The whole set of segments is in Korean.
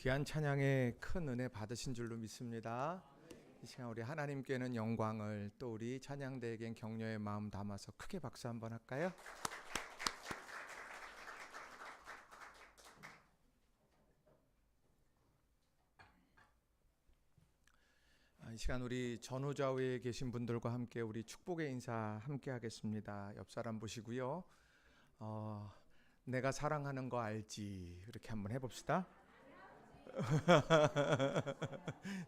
귀한 찬양에 큰 은혜 받으신 줄로 믿습니다. 이 시간 우리 하나님께는 영광을, 또 우리 찬양대에겐 격려의 마음 담아서 크게 박수 한번 할까요? 이 시간 우리 전후좌우에 계신 분들과 함께 우리 축복의 인사 함께 하겠습니다. 옆 사람 보시고요. 내가 사랑하는 거 알지? 이렇게 한번 해봅시다.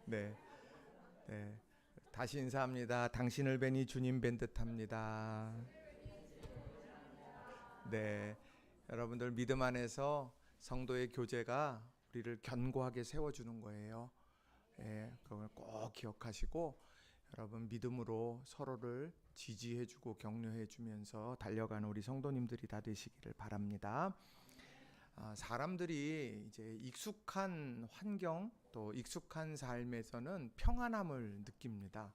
네, 네. 다시 인사합니다. 당신을 뵈니 주님 뵌 듯합니다. 네, 여러분들 믿음 안에서 성도의 교제가 우리를 견고하게 세워주는 거예요. 그걸 꼭 기억하시고 여러분 믿음으로 서로를 지지해주고 격려해주면서 달려가는 우리 성도님들이 다 되시기를 바랍니다. 사람들이 이제 익숙한 환경 또 익숙한 삶에서는 평안함을 느낍니다.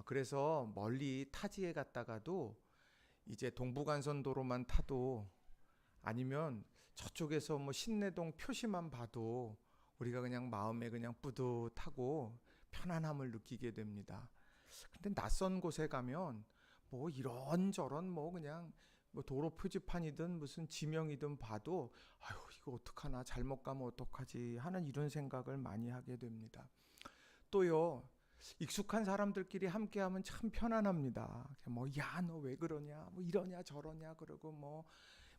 그래서 멀리 타지에 갔다가도 이제 동부간선도로만 타도 아니면 저쪽에서 뭐 신내동 표시만 봐도 우리가 그냥 마음에 그냥 뿌듯하고 편안함을 느끼게 됩니다. 근데 낯선 곳에 가면 뭐 이런저런 뭐 그냥 뭐 도로 표지판이든 무슨 지명이든 봐도 아유 이거 어떡하나, 잘못 가면 어떡하지 하는 이런 생각을 많이 하게 됩니다. 또요, 익숙한 사람들끼리 함께하면 참 편안합니다. 뭐 야 너 왜 그러냐, 뭐 이러냐 저러냐 그러고 뭐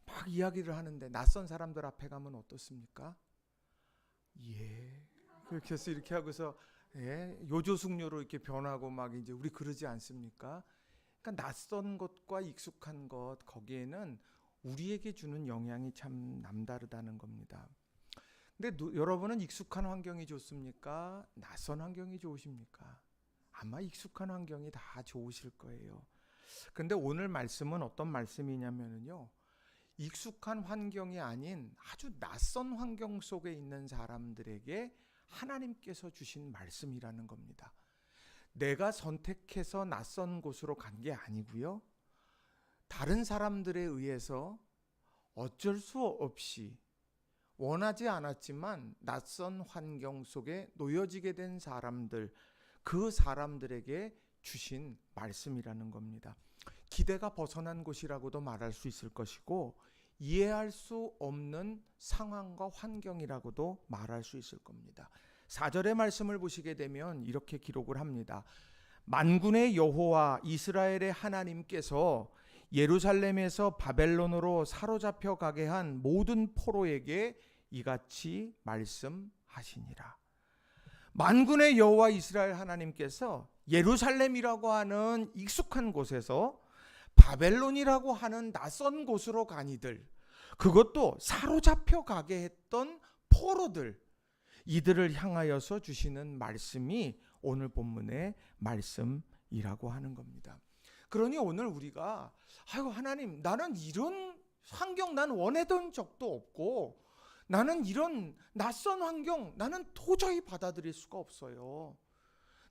막 이야기를 하는데 낯선 사람들 앞에 가면 어떻습니까? 그렇게 해서 이렇게 하고서 요조숙녀로 이렇게 변하고 막 이제 우리 그러지 않습니까? 그러니까 낯선 것과 익숙한 것, 거기에는 우리에게 주는 영향이 참 남다르다는 겁니다. 근데 여러분은 익숙한 환경이 좋습니까? 낯선 환경이 좋으십니까? 아마 익숙한 환경이 다 좋으실 거예요. 근데 오늘 말씀은 어떤 말씀이냐면요, 익숙한 환경이 아닌 아주 낯선 환경 속에 있는 사람들에게 하나님께서 주신 말씀이라는 겁니다. 내가 선택해서 낯선 곳으로 간 게 아니고요, 다른 사람들에 의해서 어쩔 수 없이 원하지 않았지만 낯선 환경 속에 놓여지게 된 사람들, 그 사람들에게 주신 말씀이라는 겁니다. 기대가 벗어난 곳이라고도 말할 수 있을 것이고 이해할 수 없는 상황과 환경이라고도 말할 수 있을 겁니다. 4절의 말씀을 보시게 되면 이렇게 기록을 합니다. 만군의 여호와 이스라엘의 하나님께서 예루살렘에서 바벨론으로 사로잡혀 가게 한 모든 포로에게 이같이 말씀하시니라. 만군의 여호와 이스라엘 하나님께서 예루살렘이라고 하는 익숙한 곳에서 바벨론이라고 하는 낯선 곳으로 간 이들, 그것도 사로잡혀 가게 했던 포로들, 이들을 향하여서 주시는 말씀이 오늘 본문의 말씀이라고 하는 겁니다. 그러니 오늘 우리가 아이고 하나님, 나는 이런 환경 난 원하던 적도 없고 나는 이런 낯선 환경 나는 도저히 받아들일 수가 없어요.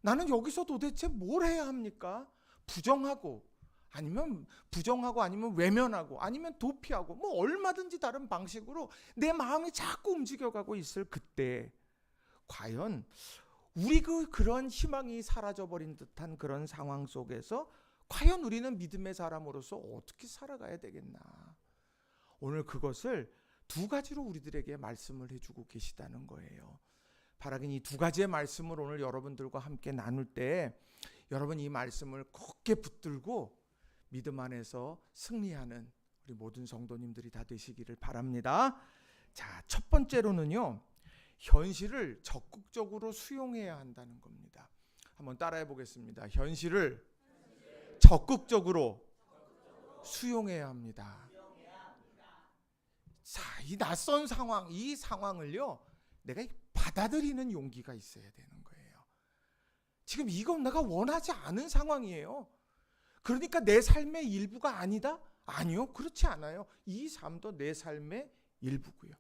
나는 여기서 도대체 뭘 해야 합니까? 부정하고 아니면 외면하고 아니면 도피하고 뭐 얼마든지 다른 방식으로 내 마음이 자꾸 움직여가고 있을 그때 과연 우리 그런 희망이 사라져버린 듯한 그런 상황 속에서 과연 우리는 믿음의 사람으로서 어떻게 살아가야 되겠나? 오늘 그것을 두 가지로 우리들에게 말씀을 해주고 계시다는 거예요. 바라긴 이 두 가지의 말씀을 오늘 여러분들과 함께 나눌 때 여러분 이 말씀을 굳게 붙들고 믿음 안에서 승리하는 우리 모든 성도님들이 다 되시기를 바랍니다. 자, 첫 번째로는요, 현실을 적극적으로 수용해야 한다는 겁니다. 한번 따라해 보겠습니다. 현실을 적극적으로 수용해야 합니다. 자, 이 낯선 상황, 이 상황을요, 내가 받아들이는 용기가 있어야 되는 거예요. 지금 이건 내가 원하지 않은 상황이에요. 그러니까 내 삶의 일부가 아니다? 아니요, 그렇지 않아요. 이 삶도 내 삶의 일부고요.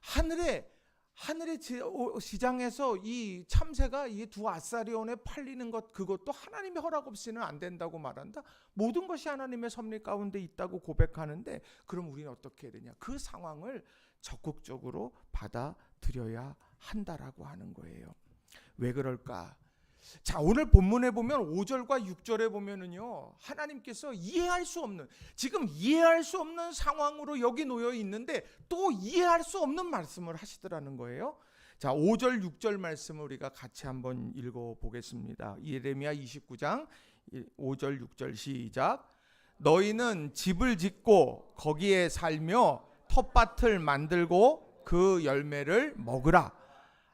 하늘의 시장에서 이 참새가 이 두 아사리온에 팔리는 것, 그것도 하나님의 허락 없이는 안 된다고 말한다. 모든 것이 하나님의 섭리 가운데 있다고 고백하는데, 그럼 우리는 어떻게 해야 되냐? 그 상황을 적극적으로 받아들여야 드려야 한다라고 하는 거예요. 왜 그럴까? 자, 오늘 본문에 보면 5절과 6절에 보면은요, 하나님께서 이해할 수 없는, 지금 이해할 수 없는 상황으로 여기 놓여 있는데 또 이해할 수 없는 말씀을 하시더라는 거예요. 자, 5절 6절 말씀을 우리가 같이 한번 읽어 보겠습니다. 예레미야 29장 5절 6절 시작. 너희는 집을 짓고 거기에 살며 텃밭을 만들고 그 열매를 먹으라.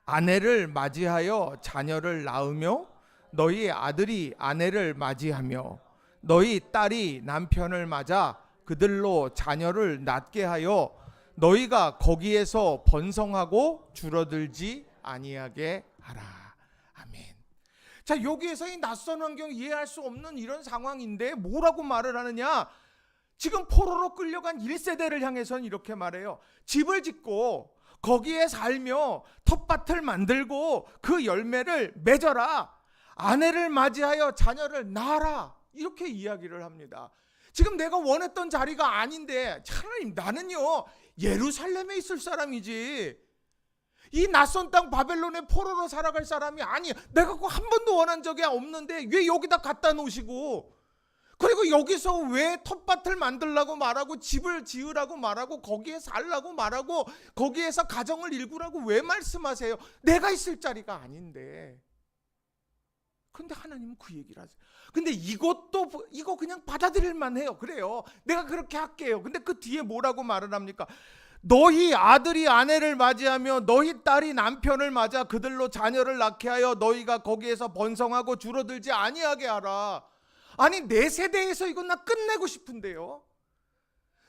아내를 맞이하여 자녀를 낳으며 너희 아들이 아내를 맞이하며 너희 딸이 남편을 맞아 그들로 자녀를 낳게 하여 너희가 거기에서 번성하고 줄어들지 아니하게 하라. 아멘. 자, 여기에서 이 낯선 환경 이해할 수 없는 이런 상황인데 뭐라고 말을 하느냐? 지금 포로로 끌려간 1세대를 향해서는 이렇게 말해요. 집을 짓고 거기에 살며 텃밭을 만들고 그 열매를 맺어라. 아내를 맞이하여 자녀를 낳아라. 이렇게 이야기를 합니다. 지금 내가 원했던 자리가 아닌데, 하나님, 나는요 예루살렘에 있을 사람이지 이 낯선 땅 바벨론의 포로로 살아갈 사람이 아니야. 내가 그거 한 번도 원한 적이 없는데 왜 여기다 갖다 놓으시고, 그리고 여기서 왜 텃밭을 만들라고 말하고 집을 지으라고 말하고 거기에 살라고 말하고 거기에서 가정을 일구라고 왜 말씀하세요? 내가 있을 자리가 아닌데. 근데 하나님은 그 얘기를 하세요. 근데 이거 그냥 받아들일 만해요. 그래요, 내가 그렇게 할게요. 근데 그 뒤에 뭐라고 말을 합니까? 너희 아들이 아내를 맞이하며 너희 딸이 남편을 맞아 그들로 자녀를 낳게 하여 너희가 거기에서 번성하고 줄어들지 아니하게 하라. 아니, 내 세대에서 이건 나 끝내고 싶은데요.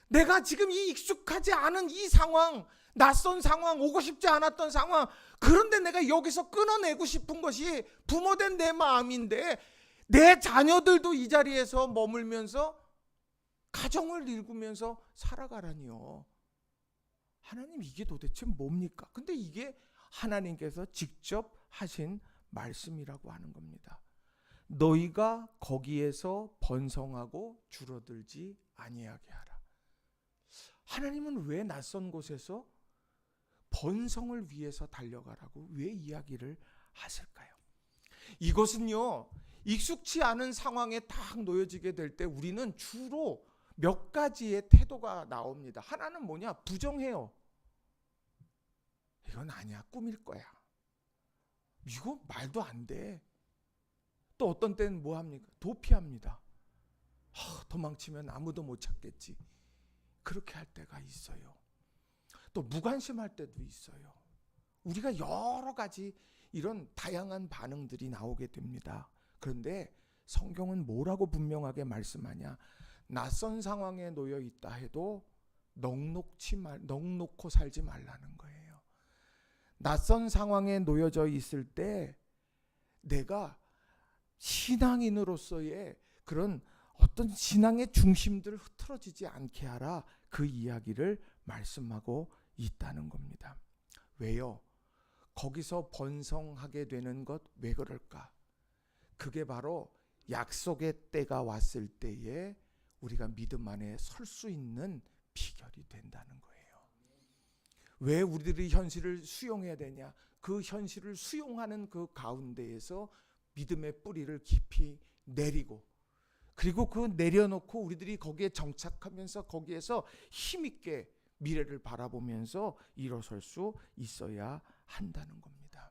내가 지금 이 익숙하지 않은 이 상황, 낯선 상황, 오고 싶지 않았던 상황, 그런데 내가 여기서 끊어내고 싶은 것이 부모된 내 마음인데 내 자녀들도 이 자리에서 머물면서 가정을 일구면서 살아가라니요. 하나님, 이게 도대체 뭡니까? 근데 이게 하나님께서 직접 하신 말씀이라고 하는 겁니다. 너희가 거기에서 번성하고 줄어들지 아니하게 하라. 하나님은 왜 낯선 곳에서 번성을 위해서 달려가라고 왜 이야기를 하실까요? 이것은요, 익숙치 않은 상황에 딱 놓여지게 될 때 우리는 주로 몇 가지의 태도가 나옵니다. 하나는 뭐냐? 부정해요. 이건 아니야, 꿈일 거야. 이거 말도 안 돼. 또 어떤 때는 뭐 합니까? 도피합니다. 도망치면 아무도 못 찾겠지. 그렇게 할 때가 있어요. 또 무관심할 때도 있어요. 우리가 여러 가지 이런 다양한 반응들이 나오게 됩니다. 그런데 성경은 뭐라고 분명하게 말씀하냐? 낯선 상황에 놓여 있다 해도 넉놓고 살지 말라는 거예요. 낯선 상황에 놓여져 있을 때 내가 신앙인으로서의 그런 어떤 신앙의 중심들 흐트러지지 않게 하라, 그 이야기를 말씀하고 있다는 겁니다. 왜요? 거기서 번성하게 되는 것 왜 그럴까? 그게 바로 약속의 때가 왔을 때에 우리가 믿음 안에 설 수 있는 비결이 된다는 거예요. 왜 우리들이 현실을 수용해야 되냐? 그 현실을 수용하는 그 가운데에서 믿음의 뿌리를 깊이 내리고, 그리고 그 내려놓고 우리들이 거기에 정착하면서 거기에서 힘있게 미래를 바라보면서 일어설 수 있어야 한다는 겁니다.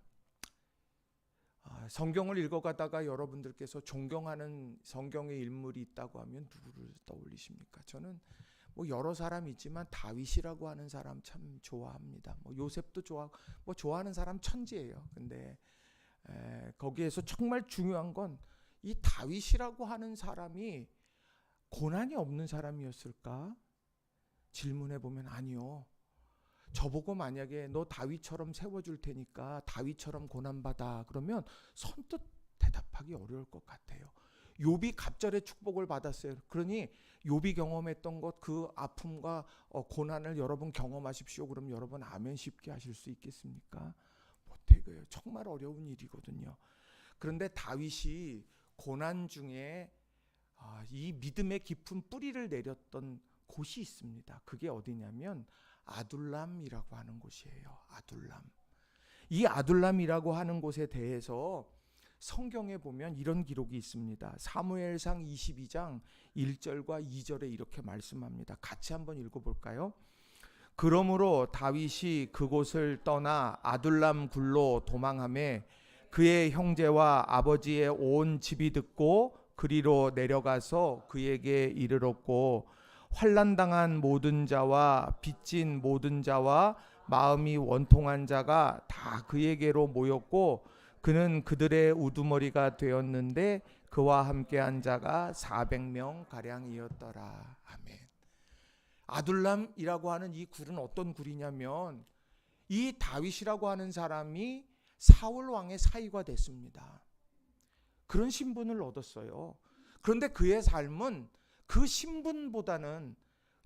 성경을 읽어가다가 여러분들께서 존경하는 성경의 인물이 있다고 하면 누구를 떠올리십니까? 저는 뭐 여러 사람이 있지만 다윗이라고 하는 사람 참 좋아합니다. 뭐 요셉도 좋아하고 뭐 좋아하는 사람 천지예요. 근데 거기에서 정말 중요한 건 이 다윗이라고 하는 사람이 고난이 없는 사람이었을까? 질문해 보면 아니요. 저보고 만약에 너 다윗처럼 세워줄 테니까 다윗처럼 고난받아 그러면 선뜻 대답하기 어려울 것 같아요. 욥이 갑절의 축복을 받았어요. 그러니 욥이 경험했던 것, 그 아픔과 고난을 여러분 경험하십시오. 그럼 여러분 아멘 쉽게 하실 수 있겠습니까? 못해요. 정말 어려운 일이거든요. 그런데 다윗이 고난 중에 이 믿음의 깊은 뿌리를 내렸던 곳이 있습니다. 그게 어디냐면 아둘람이라고 하는 곳이에요. 아둘람. 이 아둘람이라고 하는 곳에 대해서 성경에 보면 이런 기록이 있습니다. 사무엘상 22장 1절과 2절에 이렇게 말씀합니다. 같이 한번 읽어볼까요? 그러므로 다윗이 그곳을 떠나 아둘람 굴로 도망하매 그의 형제와 아버지의 온 집이 듣고 그리로 내려가서 그에게 이르렀고 환난당한 모든 자와 빚진 모든 자와 마음이 원통한 자가 다 그에게로 모였고 그는 그들의 우두머리가 되었는데 그와 함께한 자가 400명 가량이었더라. 아멘. 아둘람이라고 하는 이 굴은 어떤 굴이냐면 이 다윗이라고 하는 사람이 사울 왕의 사위가 됐습니다. 그런 신분을 얻었어요. 그런데 그의 삶은 그 신분보다는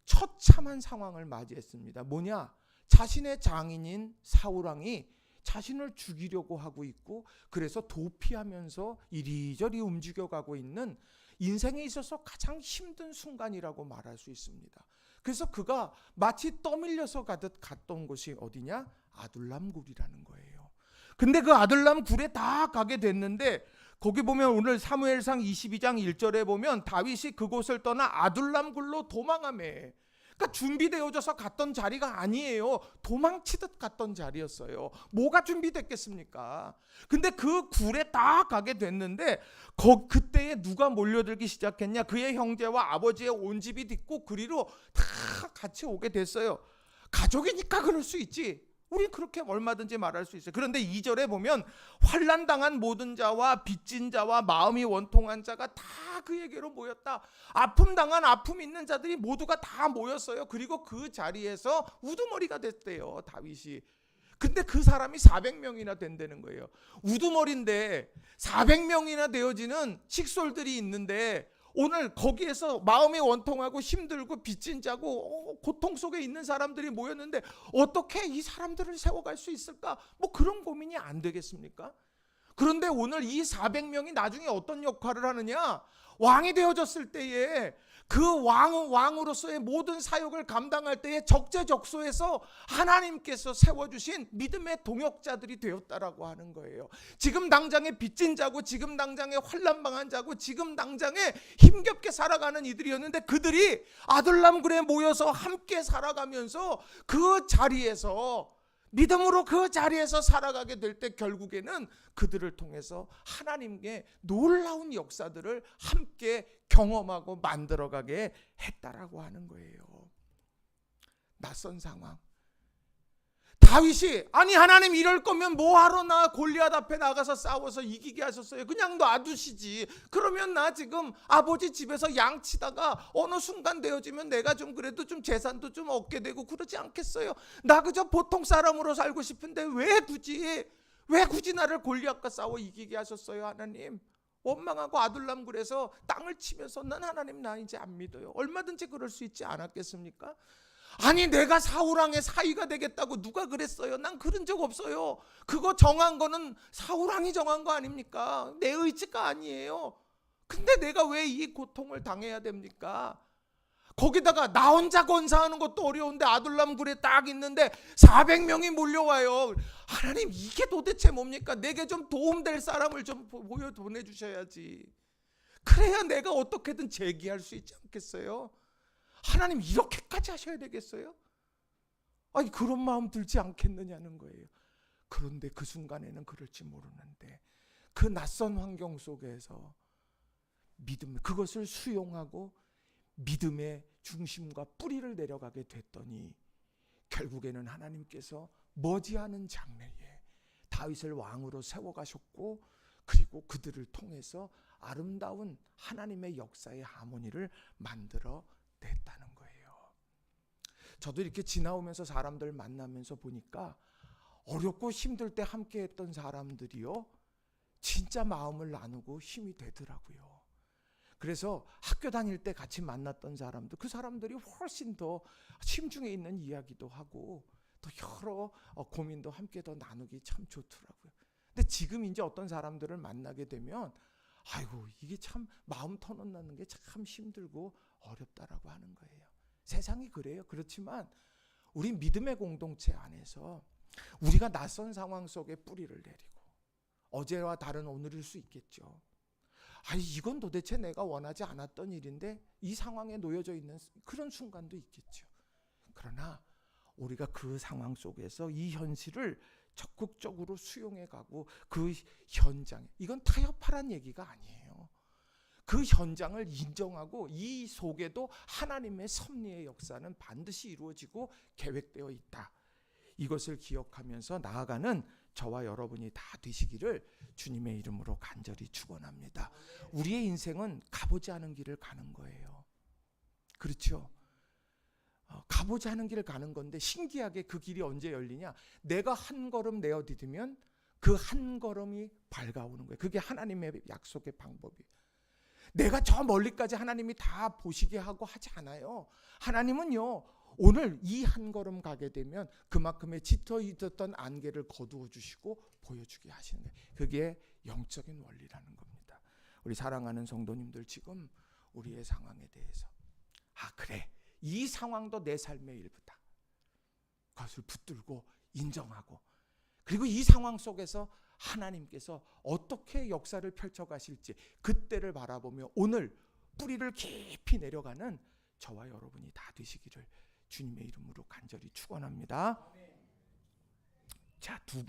처참한 상황을 맞이했습니다. 뭐냐? 자신의 장인인 사울 왕이 자신을 죽이려고 하고 있고 그래서 도피하면서 이리저리 움직여가고 있는 인생에 있어서 가장 힘든 순간이라고 말할 수 있습니다. 그래서 그가 마치 떠밀려서 가듯 갔던 곳이 어디냐? 아둘람 굴이라는 거예요. 근데 그 아둘람 굴에 다 가게 됐는데 거기 보면 오늘 사무엘상 22장 1절에 보면 다윗이 그곳을 떠나 아둘람 굴로 도망하매, 그러니까 준비되어져서 갔던 자리가 아니에요. 도망치듯 갔던 자리였어요. 뭐가 준비됐겠습니까? 근데 그 굴에 딱 가게 됐는데 그때에 누가 몰려들기 시작했냐? 그의 형제와 아버지의 온 집이 듣고 그리로 다 같이 오게 됐어요. 가족이니까 그럴 수 있지. 우리 그렇게 얼마든지 말할 수 있어요. 그런데 2절에 보면 환난당한 모든 자와 빚진 자와 마음이 원통한 자가 다 그에게로 모였다. 아픔당한 아픔 있는 자들이 모두가 다 모였어요. 그리고 그 자리에서 우두머리가 됐대요, 다윗이. 근데 그 사람이 400명이나 된다는 거예요. 우두머리인데 400명이나 되어지는 식솔들이 있는데 오늘 거기에서 마음이 원통하고 힘들고 빚진 자고 고통 속에 있는 사람들이 모였는데 어떻게 이 사람들을 세워갈 수 있을까? 뭐 그런 고민이 안 되겠습니까? 그런데 오늘 이 400명이 나중에 어떤 역할을 하느냐? 왕이 되어졌을 때에 그 왕으로서의 모든 사역을 감당할 때에 적재적소에서 하나님께서 세워주신 믿음의 동역자들이 되었다라고 하는 거예요. 지금 당장에 빚진 자고 지금 당장에 환난당한 자고 지금 당장에 힘겹게 살아가는 이들이었는데 그들이 아둘람굴에 모여서 함께 살아가면서 그 자리에서 믿음으로 그 자리에서 살아가게 될 때 결국에는 그들을 통해서 하나님의 놀라운 역사들을 함께 경험하고 만들어가게 했다라고 하는 거예요. 낯선 상황. 다윗이 아니 하나님 이럴 거면 뭐하러 나 골리앗 앞에 나가서 싸워서 이기게 하셨어요. 그냥 놔두시지. 그러면 나 지금 아버지 집에서 양치다가 어느 순간 되어지면 내가 좀 그래도 좀 재산도 좀 얻게 되고 그러지 않겠어요. 나 그저 보통 사람으로 살고 싶은데 왜 굳이 나를 골리앗과 싸워 이기게 하셨어요 하나님. 원망하고 아둘람굴에서 땅을 치면서 난 하나님 나 이제 안 믿어요. 얼마든지 그럴 수 있지 않았겠습니까? 아니 내가 사울왕의 사위가 되겠다고 누가 그랬어요? 난 그런 적 없어요. 그거 정한 거는 사울왕이 정한 거 아닙니까? 내 의지가 아니에요. 근데 내가 왜 이 고통을 당해야 됩니까? 거기다가 나 혼자 건사하는 것도 어려운데 아둘람굴에 딱 있는데 400명이 몰려와요. 하나님 이게 도대체 뭡니까? 내게 좀 도움될 사람을 좀 보내주셔야지. 그래야 내가 어떻게든 제기할 수 있지 않겠어요? 하나님 이렇게까지 하셔야 되겠어요? 아니 그런 마음 들지 않겠느냐는 거예요. 그런데 그 순간에는 그럴지 모르는데 그 낯선 환경 속에서 믿음 그것을 수용하고 믿음의 중심과 뿌리를 내려가게 됐더니 결국에는 하나님께서 머지않은 장래에 다윗을 왕으로 세워가셨고 그리고 그들을 통해서 아름다운 하나님의 역사의 하모니를 만들어 냈다는 거예요. 저도 이렇게 지나오면서 사람들 만나면서 보니까 어렵고 힘들 때 함께 했던 사람들이요 진짜 마음을 나누고 힘이 되더라고요. 그래서 학교 다닐 때 같이 만났던 사람들 그 사람들이 훨씬 더 심중에 있는 이야기도 하고 또 여러 고민도 함께 더 나누기 참 좋더라고요. 근데 지금 이제 어떤 사람들을 만나게 되면 아이고 이게 참 마음 터놓는 게 참 힘들고 어렵다라고 하는 거예요. 세상이 그래요. 그렇지만 우리 믿음의 공동체 안에서 우리가 낯선 상황 속에 뿌리를 내리고 어제와 다른 오늘일 수 있겠죠. 이건 도대체 내가 원하지 않았던 일인데 이 상황에 놓여져 있는 그런 순간도 있겠죠. 그러나 우리가 그 상황 속에서 이 현실을 적극적으로 수용해 가고 그 현장에, 이건 타협하란 얘기가 아니에요. 그 현장을 인정하고 이 속에도 하나님의 섭리의 역사는 반드시 이루어지고 계획되어 있다. 이것을 기억하면서 나아가는 저와 여러분이 다 되시기를 주님의 이름으로 간절히 축원합니다. 우리의 인생은 가보지 않은 길을 가는 거예요. 그렇죠? 가보지 않은 길을 가는 건데 신기하게 그 길이 언제 열리냐? 내가 한 걸음 내어 디디면 그 한 걸음이 밝아오는 거예요. 그게 하나님의 약속의 방법이에요. 내가 저 멀리까지 하나님이 다 보시게 하고 하지 않아요. 하나님은요, 오늘 이 한 걸음 가게 되면 그만큼의 짙어 있었던 안개를 거두어 주시고 보여주게 하시는 거예요. 그게 영적인 원리라는 겁니다. 우리 사랑하는 성도님들, 지금 우리의 상황에 대해서 그래, 이 상황도 내 삶의 일부다. 그것을 붙들고 인정하고, 그리고 이 상황 속에서 하나님께서 어떻게 역사를 펼쳐가실지 그때를 바라보며 오늘 뿌리를 깊이 내려가는 저와 여러분이 다 되시기를 주님의 이름으로 간절히 축원합니다. 자, 두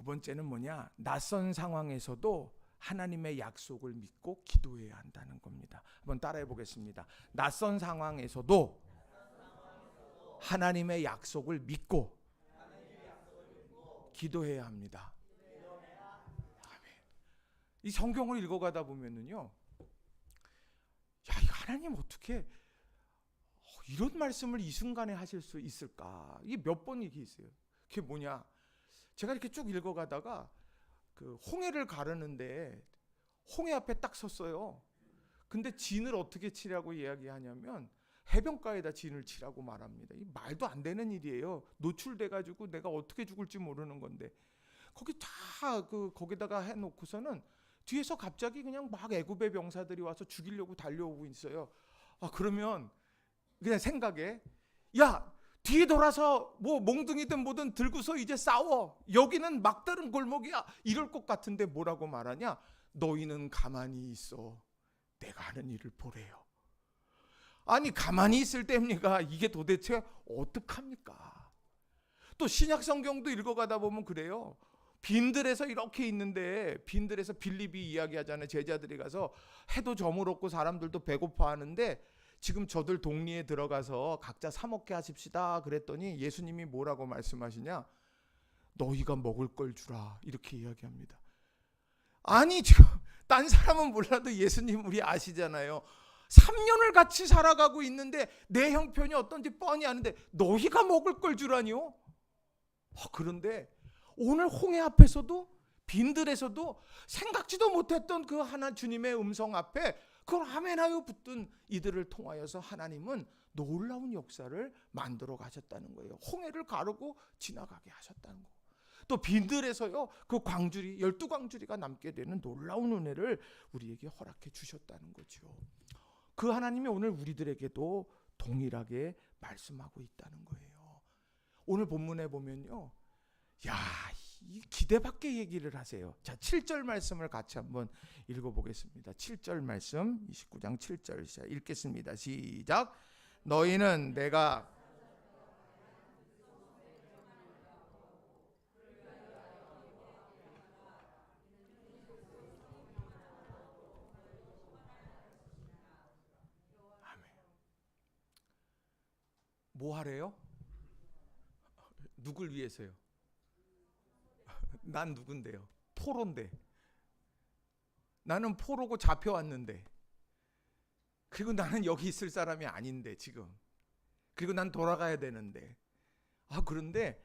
번째는 뭐냐? 낯선 상황에서도 하나님의 약속을 믿고 기도해야 한다는 겁니다. 한번 따라해 보겠습니다. 낯선 상황에서도 하나님의 약속을 믿고 기도해야 합니다. 아멘. 이 성경을 읽어가다 보면은요, 이 하나님 어떻게 이런 말씀을 이 순간에 하실 수 있을까? 이게 몇 번 이게 있어요. 그게 뭐냐? 제가 이렇게 쭉 읽어가다가 그 홍해를 가르는데 홍해 앞에 딱 섰어요. 근데 진을 어떻게 치라고 이야기하냐면 해변가에다 진을 치라고 말합니다. 이 말도 안 되는 일이에요. 노출돼가지고 내가 어떻게 죽을지 모르는 건데 거기 다 거기다가 해놓고서는 뒤에서 갑자기 그냥 막 애굽의 병사들이 와서 죽이려고 달려오고 있어요. 그러면 그냥 생각에, 야, 뒤에 돌아서 뭐 몽둥이든 뭐든 들고서 이제 싸워. 여기는 막다른 골목이야. 이럴 것 같은데 뭐라고 말하냐? 너희는 가만히 있어. 내가 하는 일을 보래요. 아니, 가만히 있을 때입니까? 이게 도대체 어떡합니까? 또 신약 성경도 읽어가다 보면 그래요. 빈들에서 이렇게 있는데, 빈들에서 빌립이 이야기하잖아요. 제자들이 가서 해도 저물었고 사람들도 배고파하는데 지금 저들 동리에 들어가서 각자 사 먹게 하십시다 그랬더니 예수님이 뭐라고 말씀하시냐? 너희가 먹을 걸 주라, 이렇게 이야기합니다. 아니, 지금 딴 사람은 몰라도 예수님 우리 아시잖아요. 3년을 같이 살아가고 있는데 내 형편이 어떤지 뻔히 아는데 너희가 먹을 걸 주라니요? 그런데 오늘 홍해 앞에서도 빈들에서도 생각지도 못했던 그 하나 주님의 음성 앞에 그걸 아멘하여 붙든 이들을 통하여서 하나님은 놀라운 역사를 만들어 가셨다는 거예요. 홍해를 가르고 지나가게 하셨다는 거예요. 또 빈들에서요, 그 광주리 12광주리가 남게 되는 놀라운 은혜를 우리에게 허락해 주셨다는 거죠. 그 하나님이 오늘 우리들에게도 동일하게 말씀하고 있다는 거예요. 오늘 본문에 보면요, 이 기대 밖의 얘기를 하세요. 자, 7절 말씀을 같이 한번 읽어보겠습니다. 7절 말씀, 29장 7절 읽겠습니다. 시작. 너희는 내가 뭐 하래요? 누굴 위해서요? 난 누군데요? 포로인데. 나는 포로고 잡혀왔는데. 그리고 나는 여기 있을 사람이 아닌데 지금. 그리고 난 돌아가야 되는데. 그런데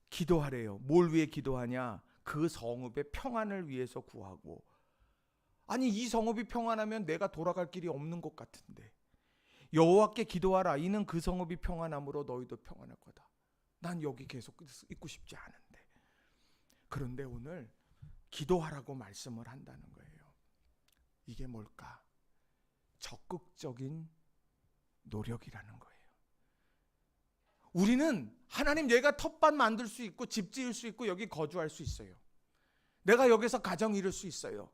기도하래요. 뭘 위해 기도하냐? 그 성읍의 평안을 위해서 구하고. 아니, 이 성읍이 평안하면 내가 돌아갈 길이 없는 것 같은데. 여호와께 기도하라. 이는 그 성읍이 평안함으로 너희도 평안할 거다. 난 여기 계속 있고 싶지 않은데. 그런데 오늘 기도하라고 말씀을 한다는 거예요. 이게 뭘까? 적극적인 노력이라는 거예요. 우리는 하나님 얘가 텃밭 만들 수 있고 집 지을 수 있고 여기 거주할 수 있어요. 내가 여기서 가정 이룰 수 있어요.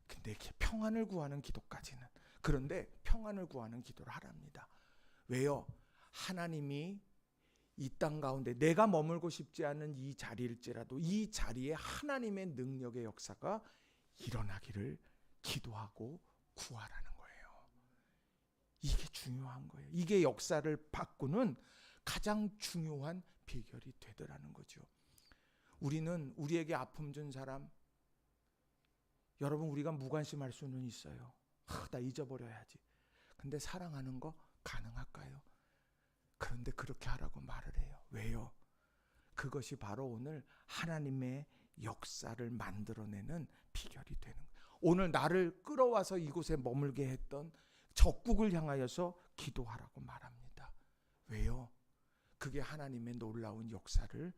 근데 평안을 구하는 기도까지는. 그런데 평안을 구하는 기도를 하랍니다. 왜요? 하나님이 이 땅 가운데 내가 머물고 싶지 않은 이 자리일지라도 이 자리에 하나님의 능력의 역사가 일어나기를 기도하고 구하라는 거예요. 이게 중요한 거예요. 이게 역사를 바꾸는 가장 중요한 비결이 되더라는 거죠. 우리는 우리에게 아픔 준 사람, 여러분 우리가 무관심할 수는 있어요. 나 잊어버려야지. 근데 사랑하는 거 가능할까요? 그런데 그렇게 하라고 말을 해요. 왜요? 그것이 바로 오늘 하나님의 역사를 만들어내는 비결이 되는 거예요. 오늘 나를 끌어와서 이곳에 머물게 했던 적국을 향하여서 기도하라고 말합니다. 왜요? 그게 하나님의 놀라운 역사를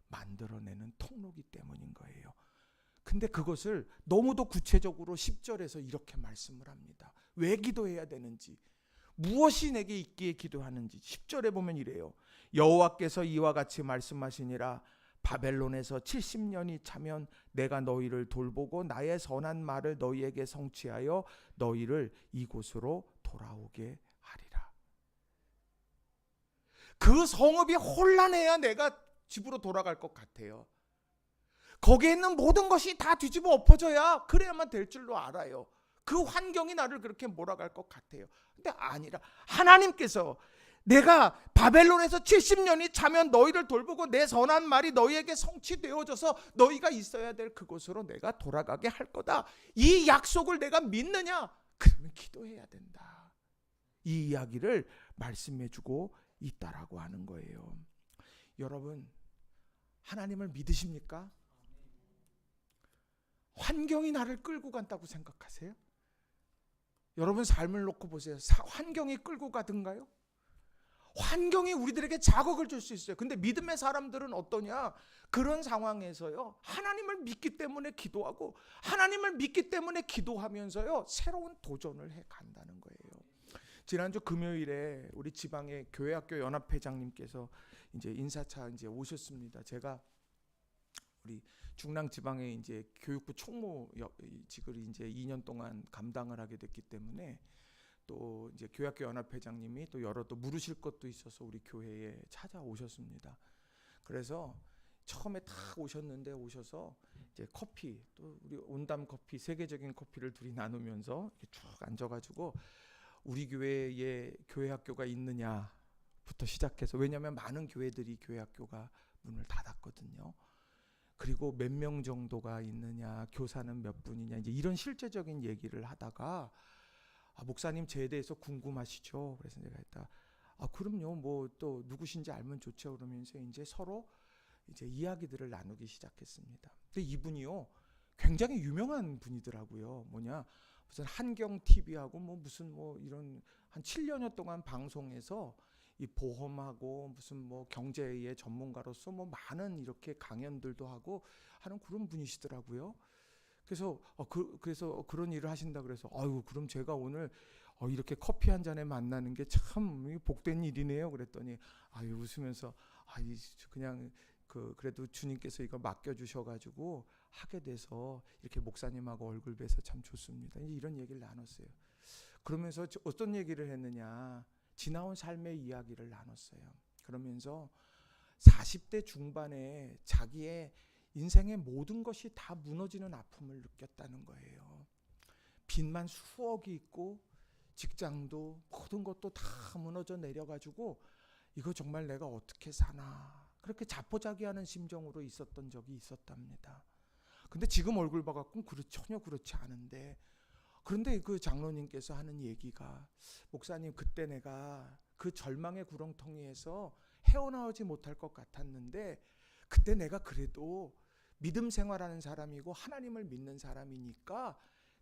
만들어내는 통로기 때문인 거예요. 근데 그것을 너무도 구체적으로 10절에서 이렇게 말씀을 합니다. 왜 기도해야 되는지, 무엇이 내게 있기에 기도하는지 10절에 보면 이래요. 여호와께서 이와 같이 말씀하시니라. 바벨론에서 70년이 차면 내가 너희를 돌보고 나의 선한 말을 너희에게 성취하여 너희를 이곳으로 돌아오게 하리라. 그 성읍이 혼란해야 내가 집으로 돌아갈 것 같아요. 거기에 있는 모든 것이 다 뒤집어 엎어져야 그래야만 될 줄로 알아요. 그 환경이 나를 그렇게 몰아갈 것 같아요. 근데 아니라 하나님께서 내가 바벨론에서 70년이 차면 너희를 돌보고 내 선한 말이 너희에게 성취되어져서 너희가 있어야 될 그곳으로 내가 돌아가게 할 거다. 이 약속을 내가 믿느냐? 그러면 기도해야 된다. 이 이야기를 말씀해주고 있다라고 하는 거예요. 여러분, 하나님을 믿으십니까? 환경이 나를 끌고 간다고 생각하세요? 여러분 삶을 놓고 보세요. 환경이 끌고 가든가요? 환경이 우리들에게 자극을 줄 수 있어요. 근데 믿음의 사람들은 어떠냐? 그런 상황에서요, 하나님을 믿기 때문에 기도하고 하나님을 믿기 때문에 기도하면서요, 새로운 도전을 해 간다는 거예요. 지난주 금요일에 우리 지방의 교회학교 연합회장님께서 이제 인사차 이제 오셨습니다. 제가 우리 중랑 지방에 이제 교육부 총무직을 이제 2년 동안 감당을 하게 됐기 때문에 또 이제 교회학교 연합회장님이 또 여러 또 물으실 것도 있어서 우리 교회에 찾아오셨습니다. 그래서 처음에 딱 오셨는데 오셔서 이제 커피 또 우리 온담 커피 세계적인 커피를 둘이 나누면서 이렇게 쭉 앉아가지고 우리 교회에 교회학교가 있느냐부터 시작해서 왜냐하면 많은 교회들이 교회학교가 문을 닫았거든요. 그리고 몇 명 정도가 있느냐, 교사는 몇 분이냐, 이제 이런 실제적인 얘기를 하다가 목사님 저에 대해서 궁금하시죠? 그래서 내가 했다. 그럼요. 뭐 또 누구신지 알면 좋죠. 그러면서 이제 서로 이제 이야기들을 나누기 시작했습니다. 근데 이분이요, 굉장히 유명한 분이더라고요. 뭐냐, 무슨 한경 TV하고 뭐 무슨 뭐 이런 한 7년여 동안 방송에서 이 보험하고 무슨 뭐 경제의 전문가로서 뭐 많은 이렇게 강연들도 하고 하는 그런 분이시더라고요. 그래서 그래서 그런 일을 하신다 그래서 그럼 제가 오늘 이렇게 커피 한 잔에 만나는 게 참 복된 일이네요. 그랬더니 웃으면서 그냥 그래도 주님께서 이거 맡겨 주셔가지고 하게 돼서 이렇게 목사님하고 얼굴 뵈서 참 좋습니다. 이제 이런 얘기를 나눴어요. 그러면서 어떤 얘기를 했느냐, 지나온 삶의 이야기를 나눴어요. 그러면서 40대 중반에 자기의 인생의 모든 것이 다 무너지는 아픔을 느꼈다는 거예요. 빚만 수억이 있고 직장도 모든 것도 다 무너져 내려가지고 이거 정말 내가 어떻게 사나, 그렇게 자포자기하는 심정으로 있었던 적이 있었답니다. 근데 지금 얼굴 봐갖고 전혀 그렇지 않은데, 그런데 그 장로님께서 하는 얘기가, 목사님 그때 내가 그 절망의 구렁텅이에서 헤어나오지 못할 것 같았는데 그때 내가 그래도 믿음 생활하는 사람이고 하나님을 믿는 사람이니까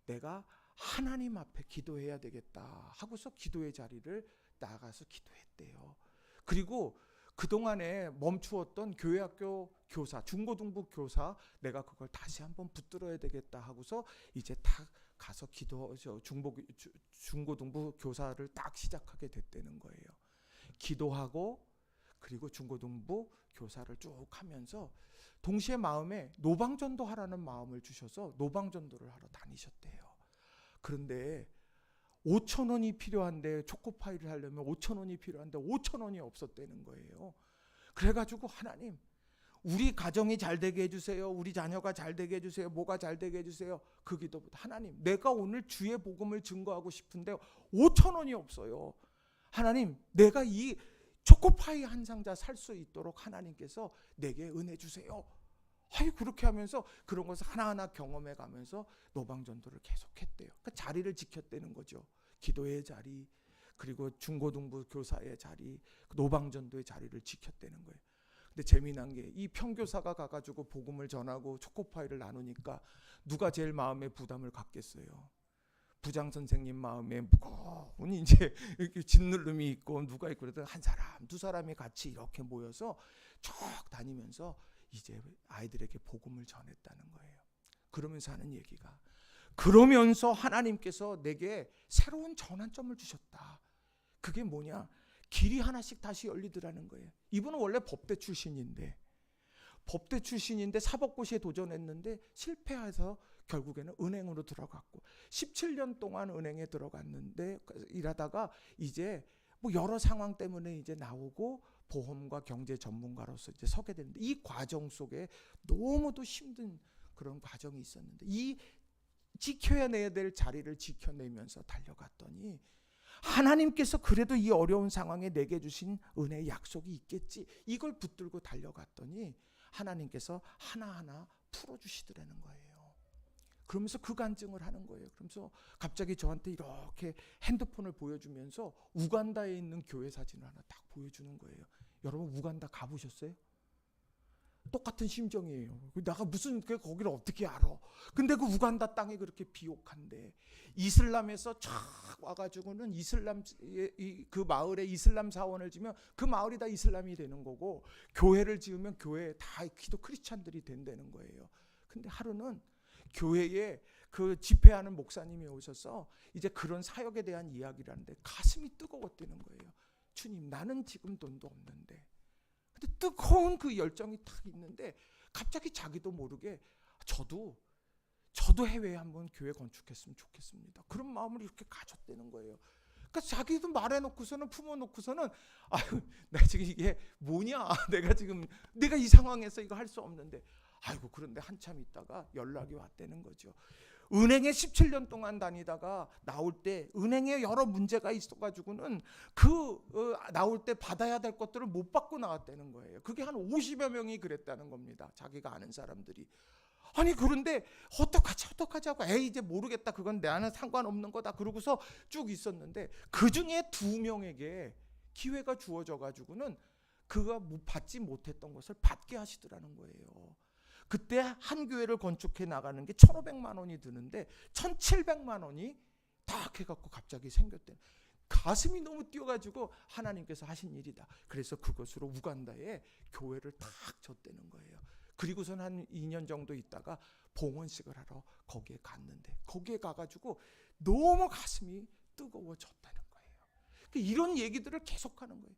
내가 하나님 앞에 기도해야 되겠다 하고서 기도의 자리를 나가서 기도했대요. 그리고 그동안에 멈추었던 교회학교 교사, 중고등부 교사, 내가 그걸 다시 한번 붙들어야 되겠다 하고서 이제 딱 가서 중고등부 교사를 딱 시작하게 됐다는 거예요. 기도하고 그리고 중고등부 교사를 쭉 하면서 동시에 마음에 노방전도 하라는 마음을 주셔서 노방전도를 하러 다니셨대요. 그런데 5천 원이 필요한데, 초코파이를 하려면 5천 원이 필요한데 5천 원이 없었다는 거예요. 그래가지고 하나님, 우리 가정이 잘 되게 해주세요. 우리 자녀가 잘 되게 해주세요. 뭐가 잘 되게 해주세요. 그 기도보다 하나님, 내가 오늘 주의 복음을 증거하고 싶은데 5천 원이 없어요. 하나님, 내가 이 초코파이 한 상자 살 수 있도록 하나님께서 내게 은혜 주세요. 그렇게 하면서 그런 것을 하나하나 경험해 가면서 노방전도를 계속했대요. 그러니까 자리를 지켰다는 거죠. 기도의 자리, 그리고 중고등부 교사의 자리, 노방전도의 자리를 지켰다는 거예요. 근데 재미난 게 이 평교사가 가가지고 복음을 전하고 초코파이를 나누니까 누가 제일 마음에 부담을 갖겠어요? 부장 선생님 마음에 무거운 이제 이렇게 짓누름이 있고 누가 있고 그래도 한 사람, 두 사람이 같이 이렇게 모여서 쭉 다니면서 이제 아이들에게 복음을 전했다는 거예요. 그러면서 하는 얘기가, 그러면서 하나님께서 내게 새로운 전환점을 주셨다. 그게 뭐냐? 길이 하나씩 다시 열리더라는 거예요. 이분은 원래 법대 출신인데 사법고시에 도전했는데 실패해서 결국에는 은행으로 들어갔고 17년 동안 은행에 들어갔는데 일하다가 이제 뭐 여러 상황 때문에 이제 나오고 보험과 경제 전문가로서 이제 서게 되는데, 이 과정 속에 너무도 힘든 그런 과정이 있었는데 이 지켜내야 될 자리를 지켜내면서 달려갔더니 하나님께서 그래도 이 어려운 상황에 내게 주신 은혜의 약속이 있겠지, 이걸 붙들고 달려갔더니 하나님께서 하나하나 풀어주시더라는 거예요. 그러면서 그 간증을 하는 거예요. 그러면서 갑자기 저한테 이렇게 핸드폰을 보여주면서 우간다에 있는 교회 사진을 하나 딱 보여주는 거예요. 여러분 우간다 가보셨어요? 똑같은 심정이에요. 내가 무슨 거기를 어떻게 알아? 근데 그 우간다 땅이 그렇게 비옥한데 이슬람에서 쫙 와가지고는 이슬람 그 마을에 이슬람 사원을 지면 그 마을이 다 이슬람이 되는 거고, 교회를 지으면 교회에 다 기도 크리스찬들이 된다는 거예요. 근데 하루는 교회에 그 집회하는 목사님이 오셔서 이제 그런 사역에 대한 이야기를 하는데 가슴이 뜨거웠다는 거예요. 주님, 나는 지금 돈도 없는데, 근데 뜨거운 그 열정이 딱 있는데 갑자기 자기도 모르게 저도 해외에 한번 교회 건축했으면 좋겠습니다, 그런 마음을 이렇게 가졌다는 거예요. 그러니까 자기도 말해놓고서는, 품어놓고서는, 아유, 나 지금 이게 뭐냐, 내가 이 상황에서 이거 할 수 없는데, 아이고, 그런데 한참 있다가 연락이 왔다는 거죠. 은행에 17년 동안 다니다가 나올 때 은행에 여러 문제가 있어가지고는 나올 때 받아야 될 것들을 못 받고 나왔다는 거예요. 그게 한 50여 명이 그랬다는 겁니다. 자기가 아는 사람들이. 아니, 그런데 어떡하지 하고, 에이, 이제 모르겠다, 그건 나는 상관없는 거다 그러고서 쭉 있었는데 그 중에 2명에게 기회가 주어져 가지고는 그가 받지 못했던 것을 받게 하시더라는 거예요. 그때 한 교회를 건축해 나가는 게 1,500만 원이 드는데 1,700만 원이 딱 해갖고 갑자기 생겼대. 가슴이 너무 뛰어가지고 하나님께서 하신 일이다. 그래서 그것으로 우간다에 교회를 딱 졌다는 거예요. 그리고선 한 2년 정도 있다가 봉헌식을 하러 거기에 갔는데 거기에 가가지고 너무 가슴이 뜨거워졌다는 거예요. 이런 얘기들을 계속하는 거예요.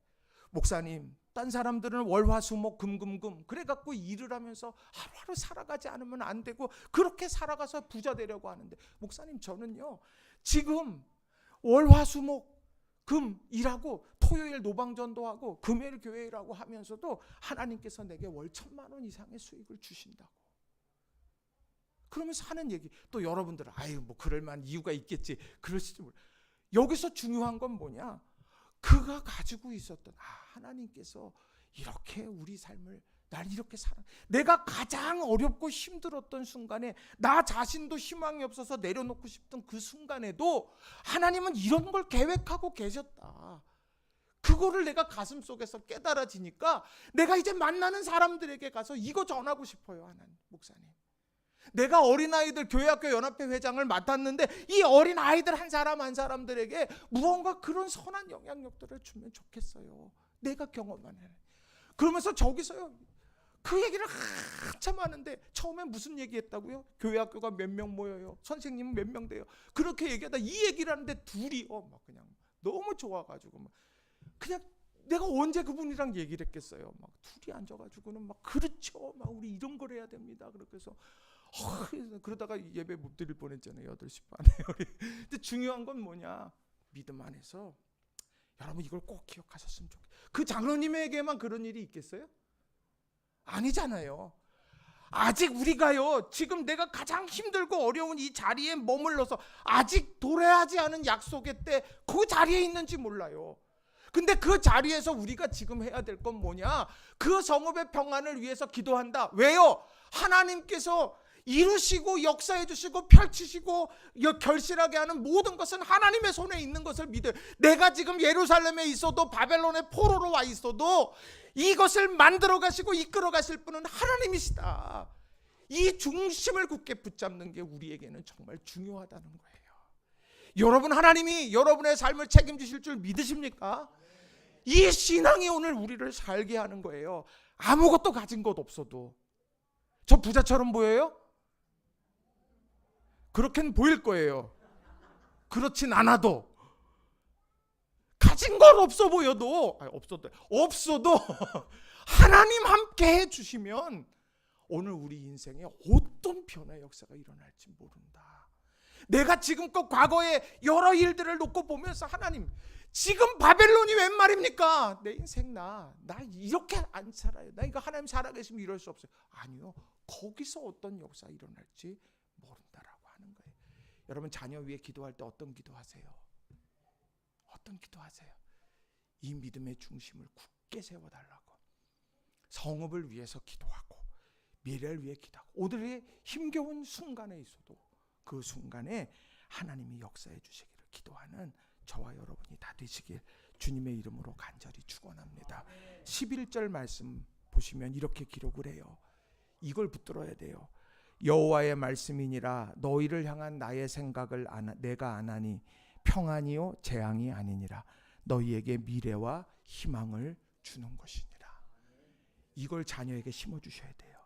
목사님, 딴 사람들은 월화수목 금금금 그래갖고 일을 하면서 하루하루 살아가지 않으면 안 되고 그렇게 살아가서 부자 되려고 하는데, 목사님, 저는요 지금 월화수목 금 일하고 토요일 노방전도하고 금요일 교회 일하고 하면서도 하나님께서 내게 월 1,000만 원 이상의 수익을 주신다고. 그러면서 하는 얘기, 또 여러분들은 아유 뭐 그럴 만한 이유가 있겠지 그러시지 몰라. 여기서 중요한 건 뭐냐, 그가 가지고 있었던 하나님께서 이렇게 우리 삶을, 날 이렇게 내가 가장 어렵고 힘들었던 순간에 나 자신도 희망이 없어서 내려놓고 싶던 그 순간에도 하나님은 이런 걸 계획하고 계셨다. 그거를 내가 가슴속에서 깨달아지니까 내가 이제 만나는 사람들에게 가서 이거 전하고 싶어요. 하나님, 목사님, 내가 어린아이들 교회학교 연합회 회장을 맡았는데 이 어린아이들 한 사람 한 사람들에게 무언가 그런 선한 영향력들을 주면 좋겠어요. 내가 경험하는. 그러면서 저기서요 그 얘기를 한참 하는데, 처음에 무슨 얘기했다고요? 교회학교가 몇 명 모여요, 선생님은 몇 명 돼요, 그렇게 얘기하다 이 얘기를 하는데 둘이 막 그냥 너무 좋아가지고 막 그냥 내가 언제 그분이랑 얘기를 했겠어요. 막 둘이 앉아가지고는 막 그렇죠, 막 우리 이런 걸 해야 됩니다. 그래서 그러다가 예배 못 드릴 뻔했잖아요. 8시 반에. 근데 중요한 건 뭐냐, 믿음 안에서 여러분 이걸 꼭 기억하셨으면 좋겠어요. 그 장로님에게만 그런 일이 있겠어요? 아니잖아요. 아직 우리가요, 지금 내가 가장 힘들고 어려운 이 자리에 머물러서 아직 도래하지 않은 약속의 때 그 자리에 있는지 몰라요. 근데 그 자리에서 우리가 지금 해야 될 건 뭐냐, 그 성읍의 평안을 위해서 기도한다. 왜요? 하나님께서 이루시고 역사해 주시고 펼치시고 결실하게 하는 모든 것은 하나님의 손에 있는 것을 믿어요. 내가 지금 예루살렘에 있어도 바벨론의 포로로 와 있어도 이것을 만들어 가시고 이끌어 가실 분은 하나님이시다. 이 중심을 굳게 붙잡는 게 우리에게는 정말 중요하다는 거예요. 여러분, 하나님이 여러분의 삶을 책임지실 줄 믿으십니까? 이 신앙이 오늘 우리를 살게 하는 거예요. 아무것도 가진 것 없어도. 저 부자처럼 보여요? 그렇게는 보일 거예요. 그렇진 않아도. 가진 건 없어 보여도, 없어도 하나님 함께 해주시면 오늘 우리 인생에 어떤 변화의 역사가 일어날지 모른다. 내가 지금껏 과거의 여러 일들을 놓고 보면서, 하나님, 지금 바벨론이 웬 말입니까? 내 인생 나 이렇게 안 살아요. 나 이거 하나님 살아계시면 이럴 수 없어요. 아니요, 거기서 어떤 역사 일어날지 모른다라고 하는 거예요. 여러분, 자녀 위해 기도할 때 어떤 기도하세요? 어떤 기도하세요? 이 믿음의 중심을 굳게 세워달라고, 성읍을 위해서 기도하고 미래를 위해 기도하고, 오늘의 힘겨운 순간에 있어도 그 순간에 하나님이 역사해 주시기를 기도하는 저와 여러분이 다 되시길 주님의 이름으로 간절히 축원합니다. 11절 말씀 보시면 이렇게 기록을 해요. 이걸 붙들어야 돼요. 여호와의 말씀이니라 너희를 향한 나의 생각을 내가 아나니 평안이요 재앙이 아니니라 너희에게 미래와 희망을 주는 것이니라. 이걸 자녀에게 심어주셔야 돼요.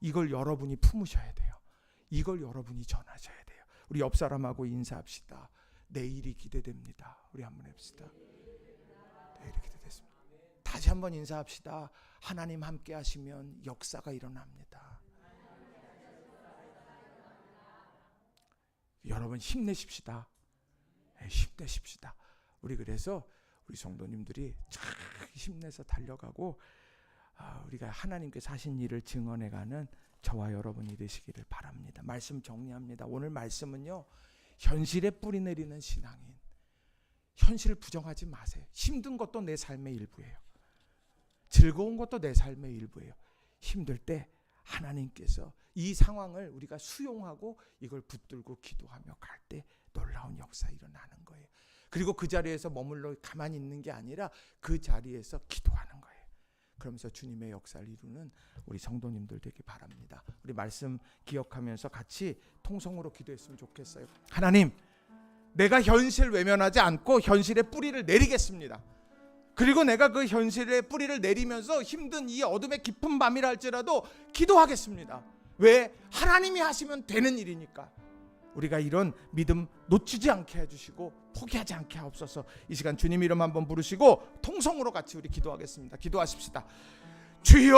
이걸 여러분이 품으셔야 돼요. 이걸 여러분이 전하셔야 돼요. 우리 옆 사람하고 인사합시다. 내일이 기대됩니다. 우리 한번 해봅시다. 내일이 기대됐습니다. 다시 한번 인사합시다. 하나님 함께 하시면 역사가 일어납니다. 여러분 힘내십시다. 힘내십시다. 우리 그래서 우리 성도님들이 잘 힘내서 달려가고 우리가 하나님께서 하신 일을 증언해가는 저와 여러분이 되시기를 바랍니다. 말씀 정리합니다. 오늘 말씀은요, 현실에 뿌리 내리는 신앙인, 현실을 부정하지 마세요. 힘든 것도 내 삶의 일부예요. 즐거운 것도 내 삶의 일부예요. 힘들 때 하나님께서 이 상황을 우리가 수용하고 이걸 붙들고 기도하며 갈 때 놀라운 역사 일어나는 거예요. 그리고 그 자리에서 머물러 가만히 있는 게 아니라 그 자리에서 기도하는 거예요. 그러면서 주님의 역사를 이루는 우리 성도님들 되기 바랍니다. 우리 말씀 기억하면서 같이 통성으로 기도했으면 좋겠어요. 하나님, 내가 현실 외면하지 않고 현실의 뿌리를 내리겠습니다. 그리고 내가 그 현실의 뿌리를 내리면서 힘든 이 어둠의 깊은 밤이라 할지라도 기도하겠습니다. 왜? 하나님이 하시면 되는 일이니까. 우리가 이런 믿음 놓치지 않게 해주시고 포기하지 않게 하옵소서. 이 시간 주님 이름 한번 부르시고 통성으로 같이 우리 기도하겠습니다. 기도하십시다. 주여